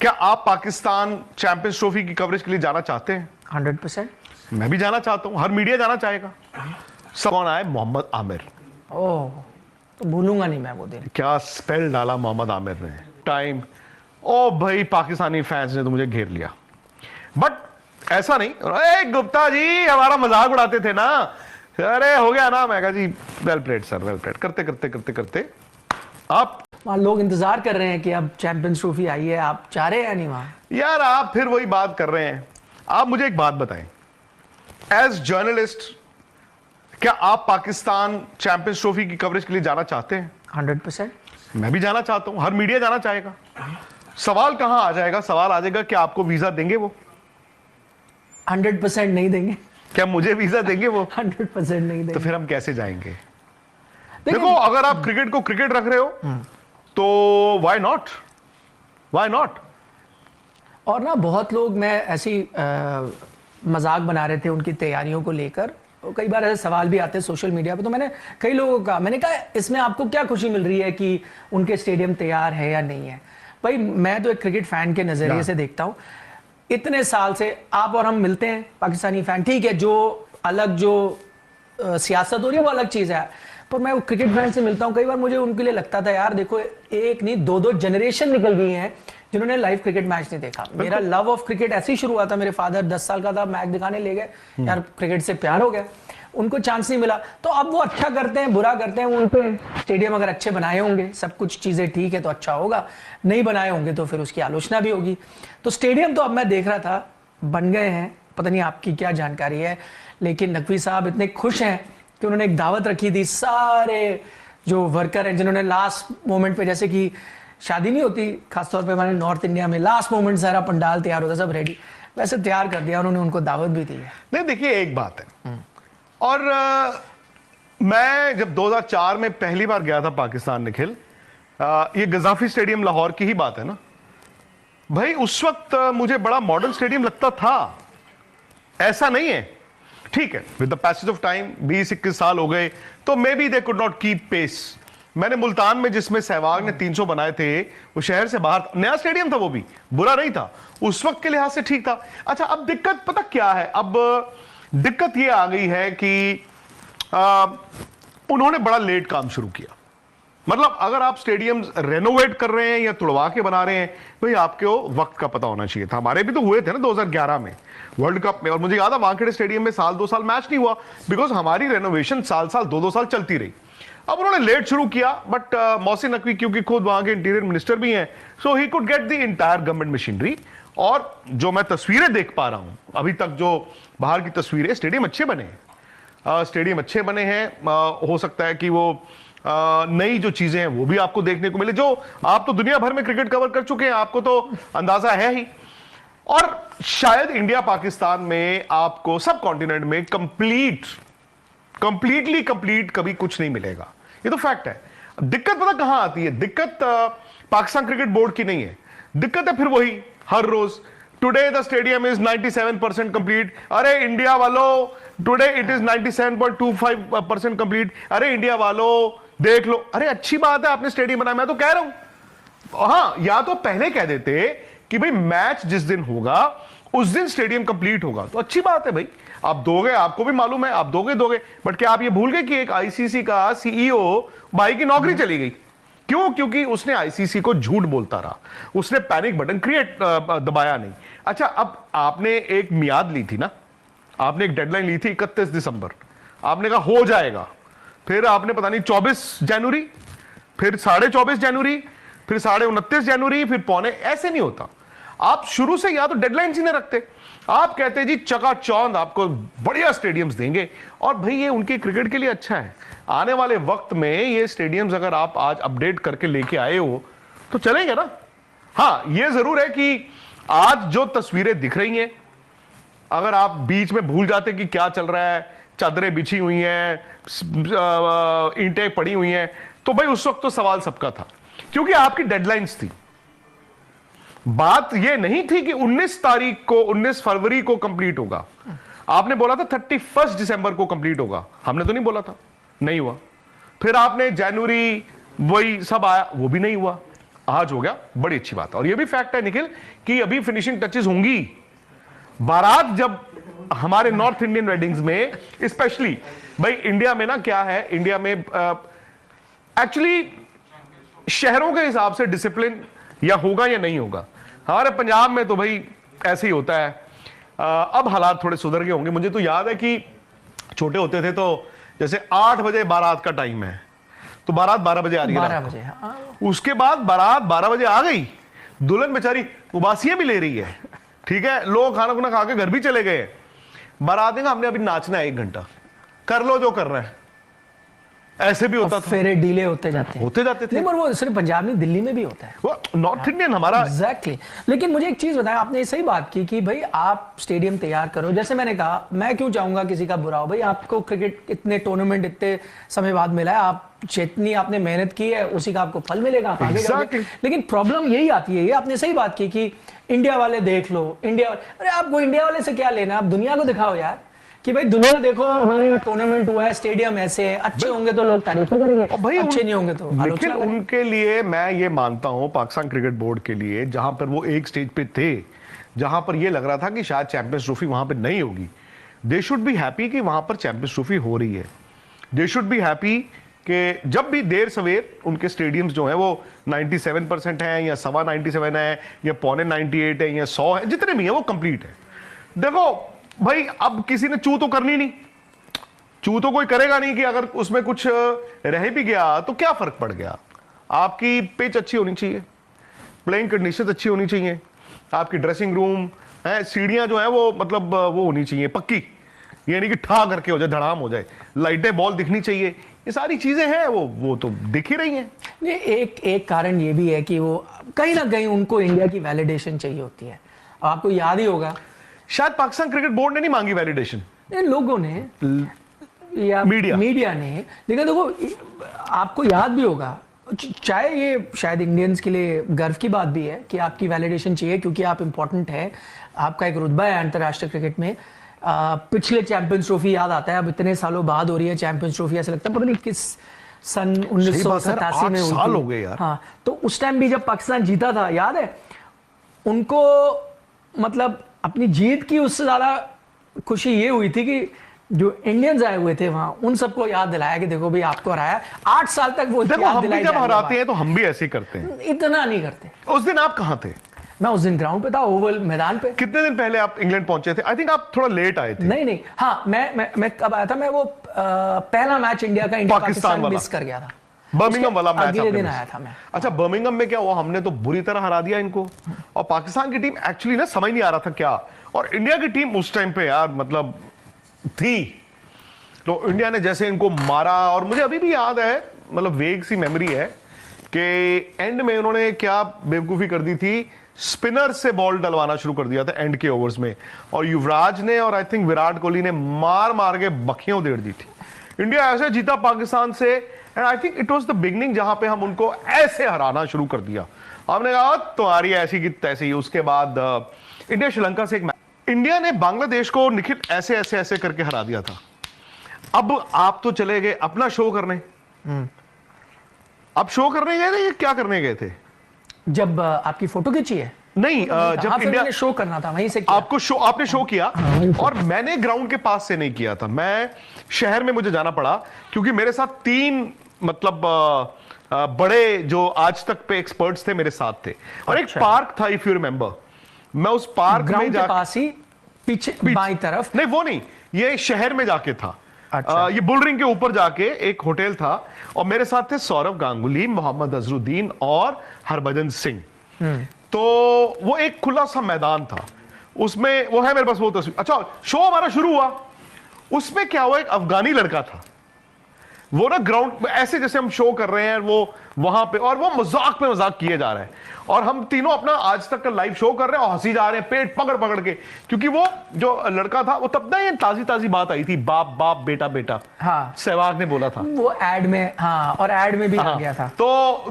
क्या आप Pakistan champions trophy की कवरेज के लिए जाना चाहते हैं? 100%। मैं भी जाना चाहता हूं, हर मीडिया जाना चाहेगा। सब कौन आए? मोहम्मद आमिर। ओह, तो भूलूंगा नहीं मैं वो दिन। क्या स्पेल डाला मोहम्मद आमिर ने। टाइम, ओ भाई पाकिस्तानी फैंस ने तो मुझे घेर लिया। बट ऐसा नहीं, ए गुप्ता जी हमारा मजाक उड़ाते थे ना, अरे हो गया ना। मैं कहा जी well played sir, well played. करते करते करते करते आप वहाँ लोग इंतजार कर रहे हैं कि अब चैंपियंस ट्रॉफी आई है, आप चाह रहे हैं या नहीं वहां? यार आप फिर वही बात कर रहे हैं। आप मुझे एक बात बताएं, एज जर्नलिस्ट क्या आप पाकिस्तान चैंपियंस ट्रॉफी की कवरेज के लिए जाना चाहते हैं? 100%। मैं भी जाना चाहता हूं, हर मीडिया जाना चाहेगा। सवाल कहां आ जाएगा? सवाल आ जाएगा कि आपको वीजा देंगे वो? 100% नहीं देंगे। क्या मुझे वीजा देंगे वो? 100% नहीं देंगे। तो फिर हम कैसे जाएंगे? देखो अगर आप क्रिकेट को क्रिकेट रख रहे हो तो व्हाई नॉट, व्हाई नॉट। और ना बहुत लोग, मैं ऐसी मजाक बना रहे थे उनकी तैयारियों को लेकर, कई बार ऐसे सवाल भी आते हैं सोशल मीडिया पे, तो मैंने कई लोगों का मैंने कहा इसमें आपको क्या खुशी मिल रही है कि उनके स्टेडियम तैयार है या नहीं है? भाई मैं तो एक क्रिकेट फैन के नजरिए से देखता हूं, इतने साल से आप और हम मिलते हैं पाकिस्तानी फैन, ठीक है, जो अलग जो सियासत हो रही है वो अलग चीज है, पर मैं क्रिकेट फैन से मिलता हूं, कई बार मुझे उनके लिए लगता था यार देखो एक नहीं दो दो जनरेशन निकल गई हैं जिन्होंने लाइव क्रिकेट मैच नहीं देखा। मेरा लव ऑफ क्रिकेट ऐसे ही शुरू हुआ था, मेरे फादर 10 साल का था, मैच दिखाने ले गए, यार क्रिकेट से प्यार हो गया, उनको चांस नहीं मिला। तो अब वो अच्छा करते हैं बुरा करते हैं, उनके स्टेडियम अगर अच्छे बनाए होंगे, सब कुछ चीजें ठीक है तो अच्छा होगा, नहीं बनाए होंगे तो फिर उसकी आलोचना भी होगी। तो स्टेडियम तो अब मैं देख रहा था बन गए हैं, पता नहीं आपकी क्या जानकारी है, लेकिन नकवी साहब इतने खुश हैं कि उन्होंने एक दावत रखी थी, सारे जो वर्कर हैं जिन्होंने लास्ट मोमेंट पे, जैसे कि शादी नहीं होती खासतौर पे हमारे नॉर्थ इंडिया में, लास्ट मोमेंट सारा पंडाल तैयार होता, सब रेडी, वैसे तैयार कर दिया उन्होंने, उनको दावत भी दी है। नहीं देखिए एक बात है, और मैं जब 2004 में पहली बार गया था पाकिस्तान निखिल, ये गजाफी स्टेडियम लाहौर की ही बात है ना भाई, उस वक्त मुझे बड़ा मॉडर्न स्टेडियम लगता था, ऐसा नहीं है। ठीक है, with the passage of time 20-21 साल हो गए तो may be they could not keep pace. मैंने मुल्तान में जिसमें सहवाग ने 300 बनाए थे, वो शहर से बाहर नया स्टेडियम था, वो भी बुरा नहीं था, उस वक्त के लिहाज से ठीक था। अच्छा अब दिक्कत पता क्या है, अब दिक्कत ये आ गई है कि उन्होंने बड़ा लेट काम शुरू किया। मतलब अगर आप स्टेडियम रेनोवेट कर रहे हैं या तुड़वा के बना रहे हैं, भाई आपको वक्त का पता होना चाहिए था। हमारे भी तो हुए थे ना 2011 में वर्ल्ड कप में, और मुझे याद है वानखेड़े स्टेडियम में साल 2 साल मैच नहीं हुआ, बिकॉज हमारी रेनोवेशन साल 2-2 साल चलती रही। अब उन्होंने लेट शुरू किया, बट मोहसिन नकवी क्योंकि खुद वहां के इंटीरियर मिनिस्टर भी हैं, so he could get the entire government machinery. और जो मैं तस्वीरें देख पा रहा हूं अभी तक, जो बाहर की तस्वीरें, स्टेडियम अच्छे बने हैं, स्टेडियम अच्छे बने हैं। हो सकता है कि वो नई जो चीजें हैं वो भी आपको देखने को मिले, जो आप तो दुनिया भर में क्रिकेट कवर कर चुके हैं, आपको तो अंदाजा है ही। और शायद इंडिया पाकिस्तान में आपको सब कॉन्टिनेंट में कंप्लीटली कंप्लीट कभी कुछ नहीं मिलेगा, ये तो फैक्ट है। दिक्कत पता कहां आती है? दिक्कत पाकिस्तान क्रिकेट बोर्ड की नहीं है, दिक्कत है फिर वही हर रोज, today the stadium is 97% complete. अरे इंडिया वालों, टुडे इट इज 97.25% कंप्लीट। अरे इंडिया वालों देख लो, अरे अच्छी बात है आपने स्टेडियम बनाया, मैं तो कह रहा हूं हाँ, या तो पहले कह देते कि भाई मैच जिस दिन होगा उस दिन स्टेडियम कंप्लीट होगा, तो अच्छी बात है भाई, आप दोगे, आपको भी मालूम है आप दोगे। बट क्या आप ये भूल गए कि एक आईसीसी का सीईओ भाई की नौकरी चली गई? क्यों? क्योंकि उसने आईसीसी को झूठ बोलता रहा, उसने पैनिक बटन दबाया नहीं। अच्छा अब आपने एक मियाद ली थी ना, आपने एक डेडलाइन ली थी 31 दिसंबर, आपने कहा हो जाएगा, फिर आपने पता नहीं 24 जनवरी, फिर 24.5 जनवरी, फिर 29.5 जनवरी, फिर पौने, ऐसे नहीं होता। आप शुरू से या तो डेडलाइन ही नहीं रखते, आप कहते जी चकाचौंध आपको बढ़िया स्टेडियम्स देंगे, और भाई ये उनके क्रिकेट के लिए अच्छा है। आने वाले वक्त में ये स्टेडियम्स अगर आप आज अपडेट करके लेके आए हो तो चलेंगे ना। हाँ ये जरूर है कि आज जो तस्वीरें दिख रही हैं, अगर आप बीच में भूल जाते कि क्या चल रहा है, चादरें बिछी हुई हैं, ईंटें पड़ी हुई हैं, तो भाई उस वक्त तो सवाल सबका था, क्योंकि आपकी डेडलाइंस थी। बात यह नहीं थी कि 19 तारीख को, 19 फरवरी को कंप्लीट होगा, आपने बोला था 31 दिसंबर को कंप्लीट होगा, हमने तो नहीं बोला था, नहीं हुआ। फिर आपने जनवरी, वही सब आया, वो भी नहीं हुआ। आज हो गया, बड़ी अच्छी बात है। और ये भी फैक्ट है निखिल कि अभी फिनिशिंग टचेस होंगी। बारात जब हमारे नॉर्थ इंडियन वेडिंग्स में स्पेशली, भाई इंडिया में ना क्या है, इंडिया में एक्चुअली शहरों के हिसाब से डिसिप्लिन या होगा या नहीं होगा। हमारे पंजाब में तो भाई ऐसे ही होता है। अब हालात थोड़े सुधर गए होंगे। मुझे तो याद है कि छोटे होते थे तो जैसे 8 बजे बारात का टाइम है तो बारात 12 बजे आ रही है 12 रात को। बजे, हाँ। उसके बाद बारात 12 बजे आ गई, दुल्हन बेचारी उबासियां भी ले रही है, ठीक है, लोग खाना खुना खा के घर भी चले गए। बारात का हमने अभी नाचना है 1 घंटा, कर लो जो कर रहे हैं। ऐसे भी होता था, फेरे डीले होते जाते जाते थे। नहीं, पर वो सिर्फ पंजाब में, दिल्ली में भी होता है। वो नॉर्थ इंडियन हमारा एग्जैक्टली। लेकिन मुझे एक चीज बताया, आपने सही बात की कि भाई आप स्टेडियम तैयार करो। जैसे मैंने कहा, मैं क्यों चाहूंगा किसी का बुरा हो। भाई आपको क्रिकेट इतने टूर्नामेंट इतने समय बाद मिला है, आप जितनी आपने मेहनत की है उसी का आपको फल मिलेगा, आप आगे जाओगे। लेकिन प्रॉब्लम यही आती है, ये आपने सही बात की कि इंडिया वाले देख लो, इंडिया वाले, अरे आपको इंडिया वाले से क्या लेना, आप दुनिया को दिखाओ यार कि भाई दुनिया देखो हमारे यहाँ टूर्नामेंट हुआ है, स्टेडियम ऐसे है, अच्छे होंगे तो लोग तारीफ करेंगे, भाई अच्छे नहीं होंगे तो लेकिन उनके लिए मैं ये मानता हूं, पाकिस्तान क्रिकेट बोर्ड के लिए, जहां पर वो एक स्टेज पे थे जहां पर ये लग रहा था कि शायद चैंपियंस ट्रॉफी वहां पे नहीं होगी, दे शुड बी हैप्पी कि वहां पर चैंपियंस ट्रॉफी हो रही है। दे शुड बी हैप्पी कि जब भी देर सवेर उनके स्टेडियम्स जो है वो 97% है या 97.25 है या 98 है या 100 है, जितने भी है वो कंप्लीट है। देखो भाई, अब किसी ने चू तो करनी नहीं, चू तो कोई करेगा नहीं कि अगर उसमें कुछ रह भी गया तो क्या फर्क पड़ गया। आपकी पिच अच्छी होनी चाहिए, प्लेइंग कंडीशंस अच्छी होनी चाहिए, आपकी ड्रेसिंग रूम है, सीढ़ियां जो है वो मतलब वो होनी चाहिए पक्की, ये नहीं कि ठा करके हो जाए, धड़ाम हो जाए, लाइटें बॉल दिखनी चाहिए, ये सारी चीजें हैं वो तो दिख ही रही हैं। ये एक कारण ये भी है कि वो कहीं ना कहीं उनको इंडिया की वैलिडेशन चाहिए होती है। आपको याद ही होगा, शायद पाकिस्तान क्रिकेट बोर्ड ने नहीं मांगी वैलिडेशन, लोगों ने या मीडिया ने। लेकिन देखो आपको याद भी होगा, चाहे ये शायद इंडियंस के लिए गर्व की बात भी है कि आपकी वैलिडेशन चाहिए क्योंकि आप इंपॉर्टेंट है, आपका एक रुतबा है अंतर्राष्ट्रीय क्रिकेट में। पिछले चैंपियंस ट्रॉफी याद आता है, अब इतने सालों बाद हो रही है चैंपियंस ट्रॉफी, ऐसा लगता है पता नहीं किस सन 1987 में साल हो गए यार। हाँ, तो उस टाइम भी जब पाकिस्तान जीता था, याद है उनको, मतलब अपनी जीत की उससे ज्यादा खुशी ये हुई थी कि जो इंडियंस आए हुए थे वहां, उन सबको याद दिलाया कि देखो भाई आपको हराया। 8 साल तक वो देखो, हम भी जब हराते हैं तो हम भी ऐसे ही करते हैं, इतना नहीं करते। उस दिन आप कहां थे? मैं उस दिन ग्राउंड पे था, ओवल मैदान पे। कितने दिन पहले आप इंग्लैंड पहुंचे थे? आई थिंक आप थोड़ा लेट आए थे। नहीं, हाँ, मैं कब आया था, मैं वो पहला मैच इंडिया का पाकिस्तान मिस कर गया था, बर्मिंघम वाला मैच अगले दिन आया था मैं। अच्छा, बर्मिंघम में क्या हुआ, हमने तो बुरी तरह हरा दिया इनको, और पाकिस्तान की टीम एक्चुअली ना समझ नहीं आ रहा था क्या, और इंडिया की टीम उस टाइम पे यार मतलब थी, तो इंडिया ने जैसे इनको मारा। और मुझे अभी भी याद है, मतलब वेग सी मेमोरी है कि एंड में उन्होंने क्या बेवकूफी कर दी थी, स्पिनर से बॉल डलवाना शुरू कर दिया था एंड के ओवर्स में, और युवराज ने और आई थिंक विराट कोहली ने मार मार के बखियों देड़ दी थी। इंडिया ऐसे जीता पाकिस्तान से, and I think it was the beginning जहां पे हम उनको ऐसे हराना शुरू कर दिया। हमने कहा तुम्हारी ऐसी की तैसी। उसके बाद इंडिया श्रीलंका से एक मैच, इंडिया ने बांग्लादेश को निखिल ऐसे ऐसे ऐसे करके हरा दिया था। अब आप तो चले गए अपना शो करने, अब शो करने गए थे या क्या करने गए थे? जब आपकी फोटो खींची है? नहीं, जब इंडिया शो करना था वहीं से किया। आपको शो, आपने शो किया, और मैंने ग्राउंड के पास से नहीं किया था, मैं शहर में मुझे जाना पड़ा क्योंकि मेरे साथ 3 मतलब बड़े जो आज तक पे एक्सपर्ट्स थे मेरे साथ थे, और एक पार्क था, इफ यू रिमेंबर, मैं उस पार्क में के पास ही पीछे बाईं तरफ, नहीं वो नहीं, ये शहर में जाके था। अच्छा। ये बुल रिंग के ऊपर जाके एक होटल था, और मेरे साथ थे सौरव गांगुली, मोहम्मद अजरुद्दीन और हरभजन सिंह। तो वो एक खुला सा मैदान था, उसमें वो है मेरे पास वो तस्वीर। अच्छा, शो हमारा शुरू हुआ, उसमें क्या हुआ, एक अफगानी लड़का था, वो ना ग्राउंड ऐसे जैसे हम शो कर रहे हैं वो वहां पे, और वो मजाक पे मजाक किए जा रहे हैं, और हम तीनों अपना आज तक का लाइव शो कर रहे हैं और हंसी जा रहे हैं पेट पकड़ पकड़ के, क्योंकि वो जो लड़का था वो तब ना ये ताजी ताजी बात आई थी, बाप बाप बेटा बेटा, हाँ, सहवाग ने बोला था वो एड में, हाँ, और एड में भी आ गया था। तो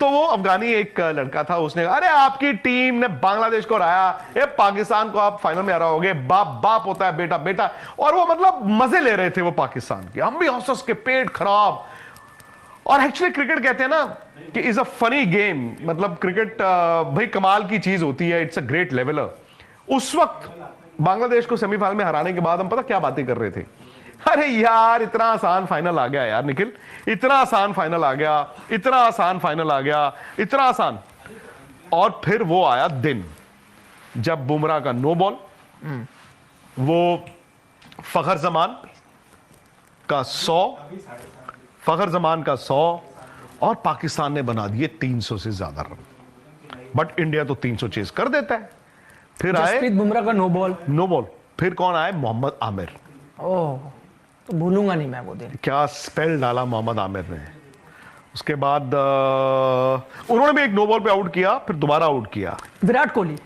वो अफगानी एक लड़का था, उसने कहा अरे आपकी टीम ने बांग्लादेश को हराया, ये पाकिस्तान को आप फाइनल में हराओगे, बाप बाप होता है बेटा बेटा, और वो मतलब मजे ले रहे थे वो पाकिस्तान के, हम भी हंस हंस के पेट खराब। और एक्चुअली क्रिकेट कहते हैं ना कि इज अ फनी गेम, मतलब क्रिकेट भाई कमाल की चीज होती है, इट्स अ ग्रेट लेवलर। उस वक्त बांग्लादेश को सेमीफाइनल में हराने के बाद हम पता क्या बातें कर रहे थे, अरे यार इतना आसान फाइनल आ गया यार निखिल, इतना आसान फाइनल आ गया, इतना आसान फाइनल आ गया, इतना आसान। और फिर वो आया दिन जब बुमराह का नो बॉल, वो फखर जमान का 100, फखर जमान का 100, और पाकिस्तान ने बना दिए 300 से ज्यादा रन। बट इंडिया तो 300 चेज कर देता है। फिर आए जसप्रीत बुमराह का नो बॉल। फिर कौन आए? मोहम्मद आमिर। ओह, तो भूलूंगा नहीं मैं वो दिन। क्या स्पेल डाला मोहम्मद आमिर ने। उसके बाद उन्होंने भी एक नो बॉल पे आउट किया, फिर दोबारा आउट किया। विराट कोहली,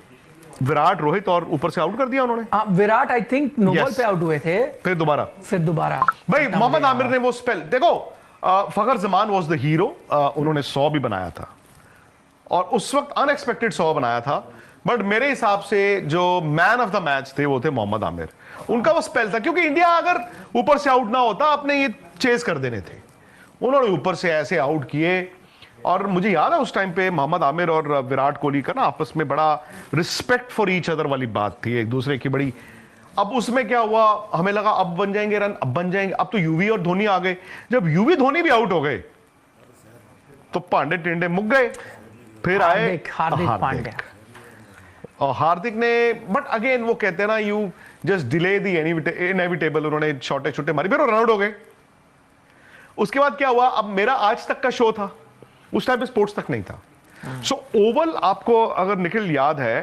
विराट, रोहित और ऊपर से आउट कर दिया उन्होंने। हाँ Virat I think no ball Yes. पे आउट हुए थे, फिर दोबारा भाई मोहम्मद आमिर ने वो स्पेल देखो। फखर जमान वाज द हीरो, उन्होंने 100 भी बनाया था और उस वक्त अनएक्सपेक्टेड 100 बनाया था। बट मेरे हिसाब से जो मैन ऑफ द मैच थे वो थे मोहम्मद आमिर। उनका वो स्पेल था, क्योंकि इंडिया अगर ऊपर से आउट ना होता अपने ये चेस कर देने थे, उन्होंने ऊपर से ऐसे आउट किए। और मुझे याद है उस टाइम पे मोहम्मद आमिर और विराट कोहली का ना आपस में बड़ा रिस्पेक्ट फॉर ईच अदर वाली बात थी, एक दूसरे की बड़ी। अब उसमें क्या हुआ, हमें लगा अब बन जाएंगे रन, अब बन जाएंगे, अब तो यूवी और धोनी आ गए। जब यूवी धोनी भी आउट हो गए तो पांडे टिंडे मुक गए। फिर आए हार्दिक पांड्या, और हार्दिक ने, बट अगेन वो कहते हैं ना, you just delay the inevitable. उन्होंने छोटे छोटे मारे, फिर रन आउट हो गए। उसके बाद क्या हुआ, अब मेरा आज तक का शो था, उस टाइम पे स्पोर्ट्स तक नहीं था। सो ओवल, आपको अगर निखिल याद है,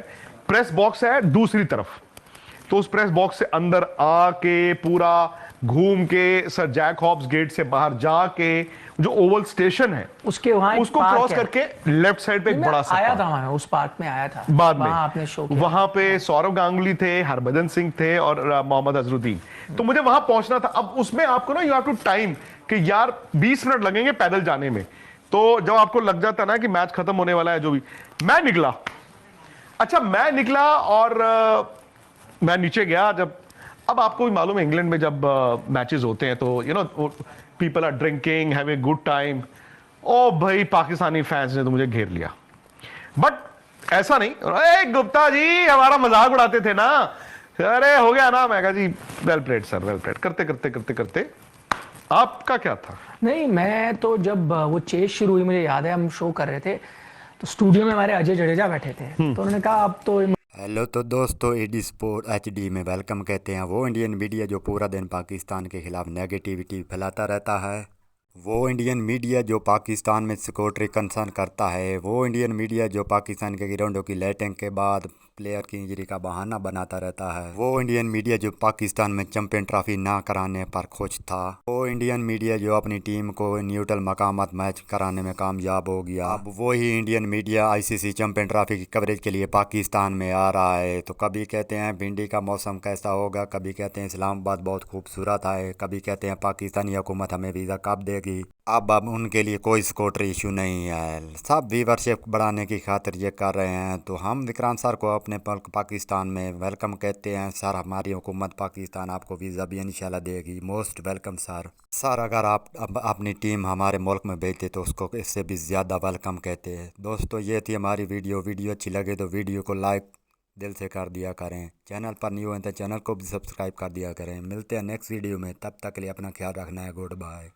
प्रेस बॉक्स है दूसरी तरफ, तो उस प्रेस बॉक्स से अंदर आके पूरा घूम के सर जैक हॉब्स गेट से बाहर जाके जो ओवल स्टेशन है उसके वहां उसको क्रॉस करके लेफ्ट साइड पे एक बड़ा सा आया था, मैं उस पार्क में आया था बाद में। आपने शो किया। वहां पे सौरव गांगुली थे, हरभजन सिंह थे और मोहम्मद अजरुद्दीन। तो मुझे वहां पहुंचना था। अब उसमें आपको ना यू हैव टू टाइम कि यार 20 मिनट लगेंगे पैदल जाने में। तो जब आपको लग जाता ना कि मैच खत्म होने वाला है, जो भी, मैं निकला। अच्छा, मैं निकला और मैं नीचे गया। जब, अब आपको भी मालूम है इंग्लैंड में जब मैचेस होते हैं तो you know people are drinking, have a good time. ओ भाई, पाकिस्तानी फैंस ने तो मुझे घेर लिया। बट ऐसा नहीं, अरे गुप्ता जी हमारा मजाक उड़ाते थे ना, अरे हो गया ना। मैं कहा जी well played sir, well played. करते करते करते करते आपका क्या था? नहीं, मैं तो जब वो चेस शुरू हुई, मुझे याद है हम शो कर रहे थे तो स्टूडियो में हमारे अजय जडेजा बैठे थे, तो उन्होंने कहा अब तो हेलो तो दोस्तों, एडी स्पोर्ट एचडी में वेलकम कहते हैं। वो इंडियन मीडिया जो पूरा दिन पाकिस्तान के खिलाफ नेगेटिविटी फैलाता रहता है, वो इंडियन मीडिया जो पाकिस्तान में सिक्योरिटी कंसर्न करता है, वो इंडियन मीडिया जो पाकिस्तान के ग्राउंडों की लाइटिंग के बाद प्लेयर की इंजरी का बहाना बनाता रहता है, वो इंडियन मीडिया जो पाकिस्तान में चैंपियन ट्रॉफी ना कराने पर खुश था, वो इंडियन मीडिया जो अपनी टीम को न्यूट्रल मकामात मैच कराने में कामयाब हो गया, अब वही Indian media ICC champion trophy की कवरेज के लिए पाकिस्तान में आ रहा है। तो कभी कहते हैं भिंडी का मौसम कैसा होगा, कभी कहते हैं इस्लामाबाद बहुत खूबसूरत है, कभी कहते हैं पाकिस्तानी हुकूमत हमें वीज़ा कब देगी। अब उनके लिए कोई सिक्योरिटी इशू नहीं है, सब व्यूवरशिप बढ़ाने की खातिर ये कर रहे हैं। तो हम विक्रांत सर को अपने पाकिस्तान में वेलकम कहते हैं। सर, हमारी हुकूमत पाकिस्तान आपको वीज़ा भी इंशाल्लाह देगी। Most welcome sir. सर, अगर आप अपनी टीम हमारे मुल्क में भेजते तो उसको इससे भी ज़्यादा वेलकम कहते हैं। दोस्तों, ये थी हमारी वीडियो अच्छी लगे तो वीडियो को लाइक दिल से कर दिया करें। चैनल पर न्यू हैं तो चैनल को भी सब्सक्राइब कर दिया करें। मिलते हैं नेक्स्ट वीडियो में, तब तक के लिए अपना ख्याल रखना है। Good bye.